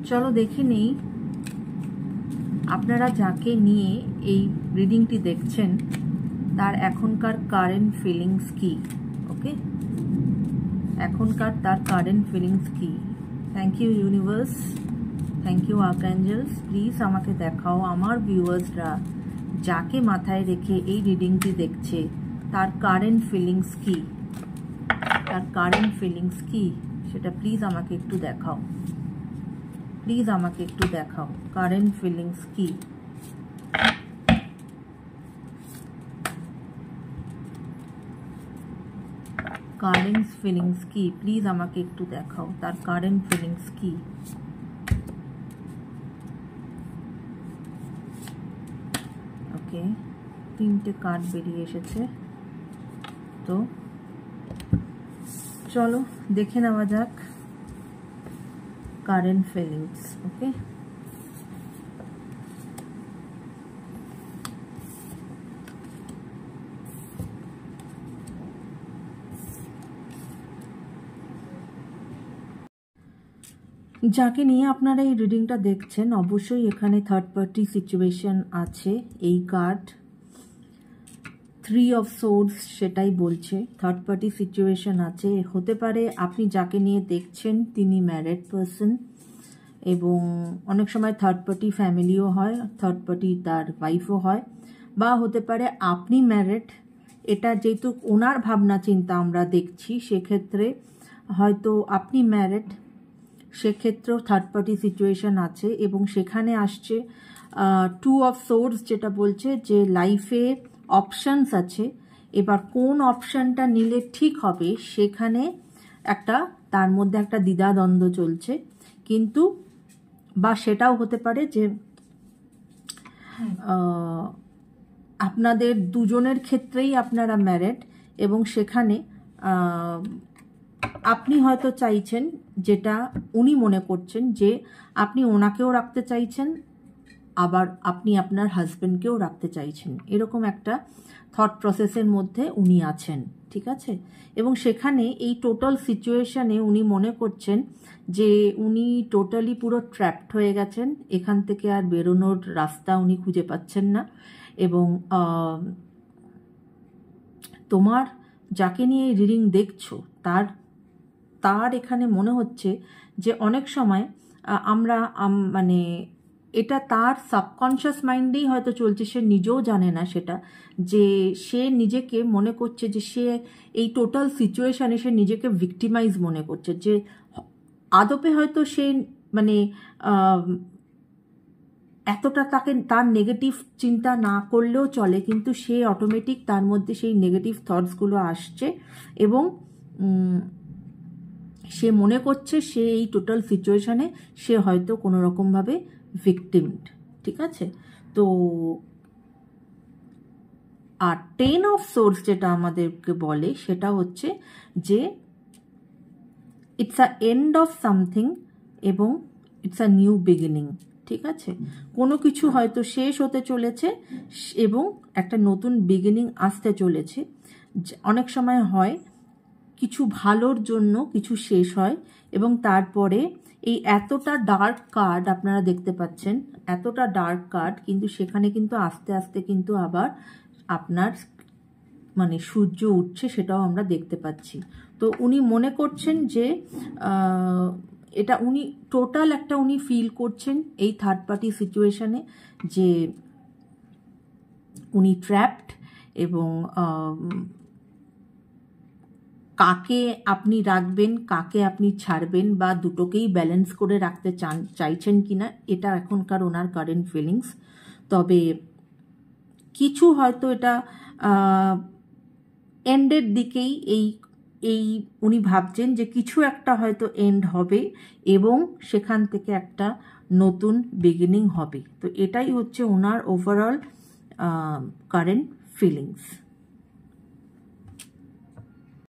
চলো দেখে নেই আপনারা যাকে নিয়ে এই রিডিংটি দেখছেন তার এখনকার কারেন্ট ফিলিংস কি। ওকে, এখনকার তার কারেন্ট ফিলিংস কি। Thank you universe, thank you archangels. Please আমাকে দেখাও আমার ভিউয়ার্সরা যাকে মাথায় রেখে এই রিডিংটি দেখছে তার কারেন্ট ফিলিংস কি, তার কারেন্ট ফিলিংস কি সেটা প্লিজ আমাকে একটু দেখাও, প্লিজ আমাকে একটু দেখাও কারেন্ট ফিলিংস কি। কারেন্ট ফিলিংস কি প্লিজ আমাকে একটু দেখাও, তার কারেন্ট ফিলিংস কি। ওকে, তিনটে কার্ড বেরিয়ে এসেছে, তো চলো দেখে নেওয়া যাক কারেন্ট ফিলিংস। ওকে, যাকে নিয়ে আপনারা এই রিডিংটা দেখছেন অবশ্যই এখানে থার্ড পার্টি সিচুয়েশন আছে। এই কার্ড 3 অফ সোর্ডস সেটাই বলছে, থার্ড পার্টি সিচুয়েশন আছে। হতে পারে আপনি যাকে নিয়ে দেখছেন তিনি ম্যারিড পারসন, এবং অনেক সময় থার্ড পার্টি ফ্যামিলিও হয়, থার্ড পার্টি তার ওয়াইফও হয়, বা হতে পারে আপনি ম্যারিড। এটা যেহেতু ওনার ভাবনা চিন্তা আমরা দেখছি, সেক্ষেত্রে হয়তো আপনি ম্যারিড, সেক্ষেত্রেও থার্ড পার্টি সিচুয়েশন আছে। এবং সেখানে আসছে 2 অফ সোর্ডস, যেটা বলছে যে লাইফে অপশনস আছে। এবার কোন অপশনটা নিলে ঠিক হবে সেখানে একটা তার মধ্যে একটা দ্বিধাদ্বন্দ্ব চলছে। কিন্তু বা সেটাও হতে পারে যে আপনাদের দুজনের ক্ষেত্রেই আপনারা ম্যারিড, এবং সেখানে আপনি হয়তো চাইছেন, যেটা উনি মনে করছেন যে আপনি ওনাকেও রাখতে চাইছেন, আবার আপনি আপনার হাজব্যান্ডকেও রাখতে চাইছেন, এরকম একটা থট প্রসেসের মধ্যে উনি আছেন। ঠিক আছে, এবং সেখানে এই টোটাল সিচুয়েশনে উনি মনে করছেন যে উনি টোটালি পুরো ট্র্যাপড হয়ে গেছেন, এখান থেকে আর বেরোনোর রাস্তা উনি খুঁজে পাচ্ছেন না। এবং তোমার যাকে নিয়ে রিডিং দেখছো তার এখানে মনে হচ্ছে যে অনেক সময় আমরা মানে এটা তার সাবকনশিয়াস মাইন্ডেই হয়তো চলছে, সে নিজেও জানে না সেটা, যে সে নিজেকে মনে করছে যে সে এই টোটাল সিচুয়েশনে সে নিজেকে ভিক্টিমাইজ মনে করছে, যে আদপে হয়তো সে মানে এতটা তার নেগেটিভ চিন্তা না করলেও চলে, কিন্তু সে অটোমেটিক তার মধ্যে সেই নেগেটিভ থটসগুলো আসছে, এবং সে মনে করছে সে এই টোটাল সিচুয়েশনে সে হয়তো কোনো রকমভাবে ভিকটিমড। ঠিক আছে, তো আর 10 অফ সোর্স যেটা আমাদেরকে বলে সেটা হচ্ছে যে it's a end of something এবং ইটস আ নিউ বিগিনিং। ঠিক আছে, কোনো কিছু হয়তো শেষ হতে চলেছে এবং একটা নতুন বিগিনিং আসতে চলেছে। অনেক সময় হয় কিছু ভালোর জন্য কিছু শেষ হয়, এবং তারপরে এই এতটা ডার্ক কার্ড আপনারা দেখতে পাচ্ছেন, এতটা ডার্ক কার্ড, কিন্তু সেখানে কিন্তু আস্তে আস্তে কিন্তু আবার আপনার মানে সূর্য উঠছে, সেটাও আমরা দেখতে পাচ্ছি। তো উনি মনে করছেন যে এটা উনি টোটাল একটা উনি ফিল করছেন এই থার্ড পার্টি সিচুয়েশনে, যে উনি ট্র্যাপড, এবং কাকে আপনি রাখবেন কাকে আপনি ছাড়বেন, বা দুটোকেই ব্যালেন্স করে রাখতে চাইছেন কিনা, এটা এখনকার ওনার কারেন্ট ফিলিংস। তবে কিছু হয়তো এটা এন্ডের দিকেই এই উনি ভাবছেন যে কিছু একটা হয়তো এন্ড হবে এবং সেখান থেকে একটা নতুন বিগিনিং হবে। তো এটাই হচ্ছে ওনার ওভারঅল কারেন্ট ফিলিংস।